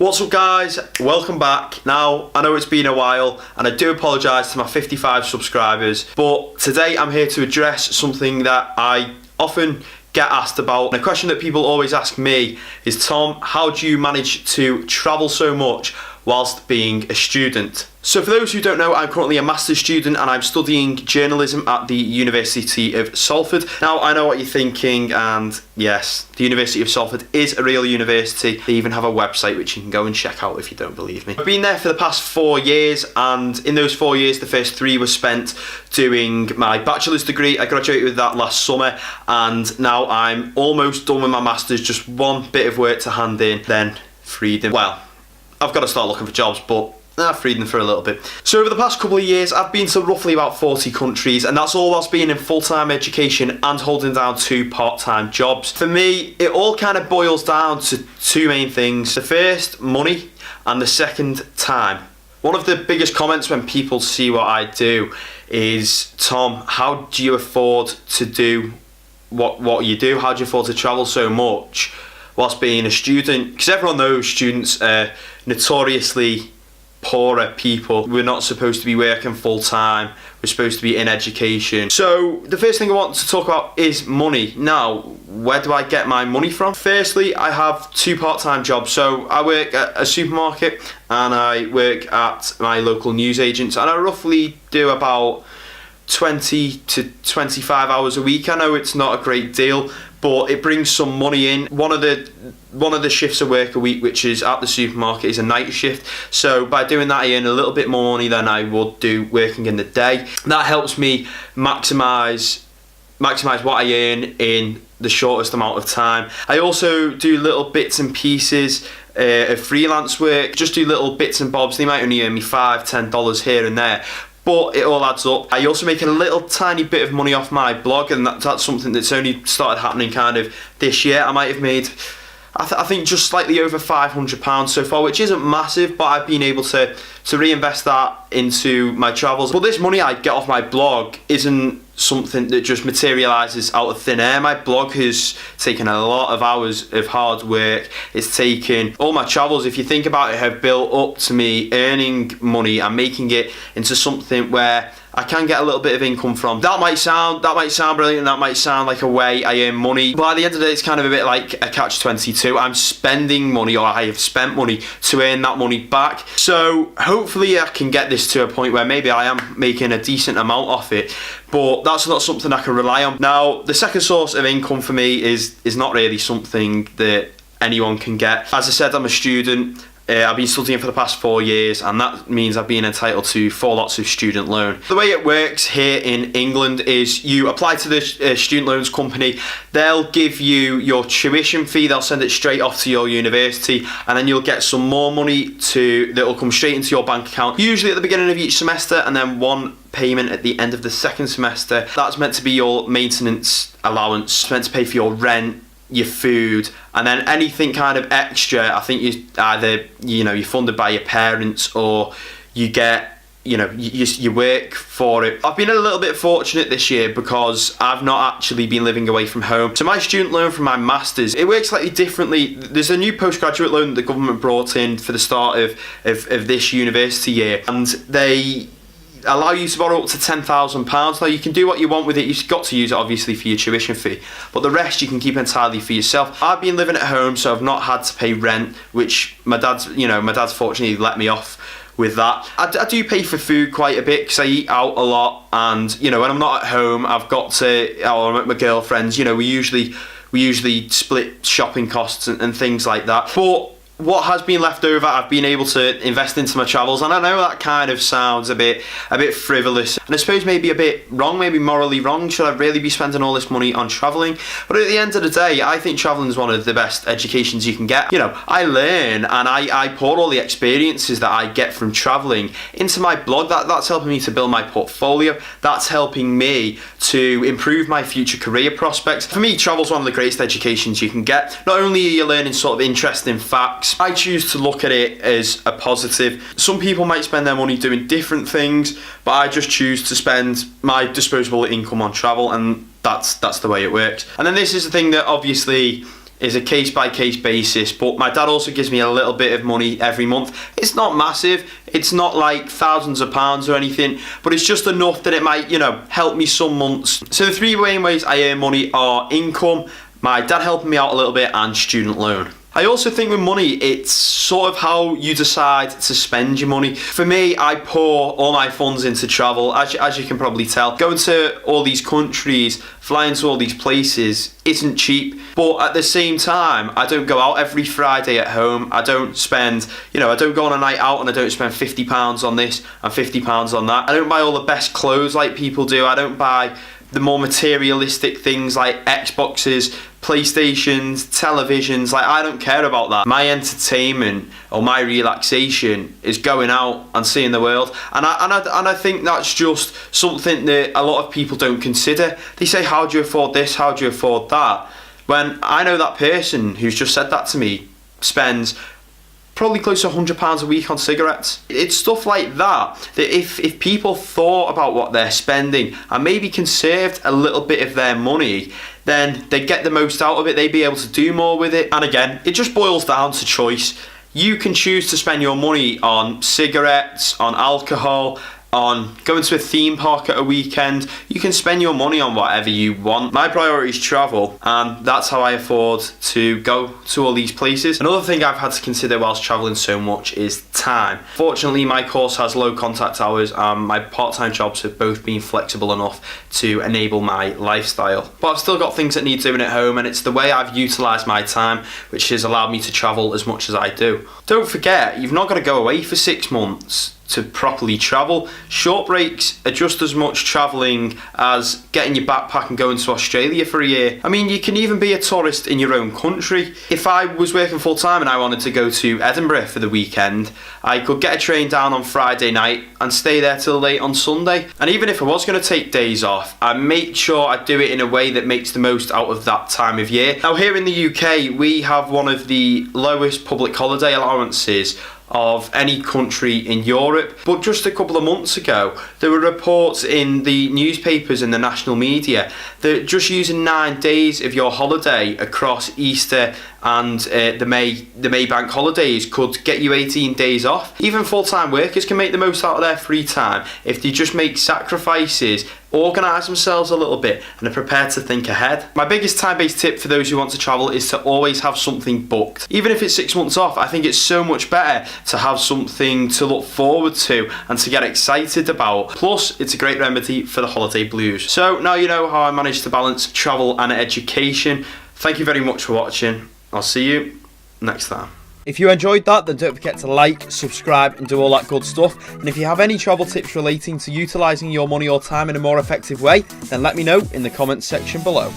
What's up guys, welcome back. Now, I know it's been a while and I do apologise to my 55 subscribers, but today I'm here to address something that I often get asked about. And a question that people always ask me is, Tom, how do you manage to travel so much whilst being a student? So for those who don't know, I'm currently a master's student and I'm studying journalism at the University of Salford. Now, I know what you're thinking, and yes, the University of Salford is a real university. They even have a website which you can go and check out if you don't believe me. I've been there for the past 4 years, and in those 4 years, the first 3 were spent doing my bachelor's degree. I graduated with that last summer, and now I'm almost done with my master's, just one bit of work to hand in, then freedom. Well, I've got to start looking for jobs, but freedom for a little bit. So over the past couple of years, I've been to roughly about 40 countries, and that's all whilst being in full-time education and holding down 2 part-time jobs. For me, it all kind of boils down to 2 main things. The first, money, and the second, time. One of the biggest comments when people see what I do is, Tom, how do you afford to do what you do? How do you afford to travel so much whilst being a student? Because everyone knows students are notoriously poorer people. We're not supposed to be working full time, we're supposed to be in education. So the first thing I want to talk about is money. Now, where do I get my money from? Firstly, I have 2 part-time jobs. So I work at a supermarket and I work at my local newsagents, and I roughly do about 20 to 25 hours a week. I know it's not a great deal, but it brings some money in. One of the shifts of work a week, which is at the supermarket, is a night shift. So by doing that, I earn a little bit more money than I would do working in the day. That helps me maximise what I earn in the shortest amount of time. I also do little bits and pieces of freelance work, just do little bits and bobs. They might only earn me $5-10 here and there, but it all adds up. I also make a little tiny bit of money off my blog, and that's something that's only started happening kind of this year. I might have made, I think, just slightly over £500 so far, which isn't massive, but I've been able to reinvest that into my travels. But this money I get off my blog isn't something that just materialises out of thin air. My blog has taken a lot of hours of hard work. It's taken all my travels, if you think about it, have built up to me earning money and making it into something where I can get a little bit of income from. That might sound brilliant, and that might sound like a way I earn money, but at the end of the day, it's kind of a bit like a catch-22. I'm spending money, or I have spent money to earn that money back. So hopefully I can get this to a point where maybe I am making a decent amount off it, but that's not something I can rely on. Now, the second source of income for me is not really something that anyone can get. As I said, I'm a student. I've been studying for the past 4 years, and that means I've been entitled to 4 lots of student loan. The way it works here in England is you apply to the student loans company. They'll give you your tuition fee, they'll send it straight off to your university, and then you'll get some more money that will come straight into your bank account, usually at the beginning of each semester, and then one payment at the end of the second semester. That's meant to be your maintenance allowance. It's meant to pay for your rent, your food, and then anything kind of extra, I think you're funded by your parents, or you get, you work for it. I've been a little bit fortunate this year because I've not actually been living away from home. So my student loan from my masters, it works slightly differently. There's a new postgraduate loan that the government brought in for the start of this university year, and they allow you to borrow up to £10,000. Now, you can do what you want with it. You've got to use it obviously for your tuition fee, but the rest you can keep entirely for yourself. I've been living at home, so I've not had to pay rent, which my dad's fortunately let me off with that. I do pay for food quite a bit because I eat out a lot, and when I'm not at home, I've got to, or I'm at my girlfriend's, we usually split shopping costs and things like that. But what has been left over, I've been able to invest into my travels, and I know that kind of sounds a bit frivolous, and I suppose maybe a bit wrong, maybe morally wrong. Should I really be spending all this money on travelling? But at the end of the day, I think travelling is one of the best educations you can get. I learn, and I pour all the experiences that I get from travelling into my blog. That's helping me to build my portfolio. That's helping me to improve my future career prospects. For me, travel's one of the greatest educations you can get. Not only are you learning sort of interesting facts, I choose to look at it as a positive. Some people might spend their money doing different things, but I just choose to spend my disposable income on travel, and that's the way it works. And then this is the thing that obviously is a case-by-case basis, but my dad also gives me a little bit of money every month. It's not massive, it's not like thousands of pounds or anything, but it's just enough that it might, help me some months. So the three main ways I earn money are income, my dad helping me out a little bit, and student loan. I also think with money, it's sort of how you decide to spend your money. For me, I pour all my funds into travel, as you can probably tell. Going to all these countries, flying to all these places isn't cheap, but at the same time, I don't go out every Friday at home. I don't spend, I don't go on a night out and I don't spend £50 on this and £50 on that. I don't buy all the best clothes like people do. I don't buy the more materialistic things like Xboxes, PlayStations, televisions. Like, I don't care about that. My entertainment or my relaxation is going out and seeing the world, and I think that's just something that a lot of people don't consider. They say, how do you afford this, how do you afford that, when I know that person who's just said that to me spends probably close to £100 a week on cigarettes. It's stuff like that if people thought about what they're spending and maybe conserved a little bit of their money, then they'd get the most out of it, they'd be able to do more with it. And again, it just boils down to choice. You can choose to spend your money on cigarettes, on alcohol, on going to a theme park at a weekend. You can spend your money on whatever you want. My priority is travel, and that's how I afford to go to all these places. Another thing I've had to consider whilst traveling so much is time. Fortunately, my course has low contact hours and my part-time jobs have both been flexible enough to enable my lifestyle. But I've still got things that need doing at home, and it's the way I've utilised my time which has allowed me to travel as much as I do. Don't forget, you've not got to go away for 6 months to properly travel. Short breaks are just as much travelling as getting your backpack and going to Australia for a year. I mean, you can even be a tourist in your own country. If I was working full time and I wanted to go to Edinburgh for the weekend, I could get a train down on Friday night and stay there till late on Sunday. And even if I was going to take days off, I make sure I do it in a way that makes the most out of that time of year. Now, here in the UK, we have one of the lowest public holiday allowances of any country in Europe, but just a couple of months ago there were reports in the newspapers and the national media that just using 9 days of your holiday across Easter and the May bank holidays could get you 18 days off. Even full-time workers can make the most out of their free time if they just make sacrifices, organise themselves a little bit and are prepared to think ahead. My biggest time-based tip for those who want to travel is to always have something booked. Even if it's 6 months off, I think it's so much better to have something to look forward to and to get excited about. Plus, it's a great remedy for the holiday blues. So now you know how I managed to balance travel and education. Thank you very much for watching. I'll see you next time. If you enjoyed that, then don't forget to like, subscribe and do all that good stuff. And if you have any travel tips relating to utilising your money or time in a more effective way, then let me know in the comments section below.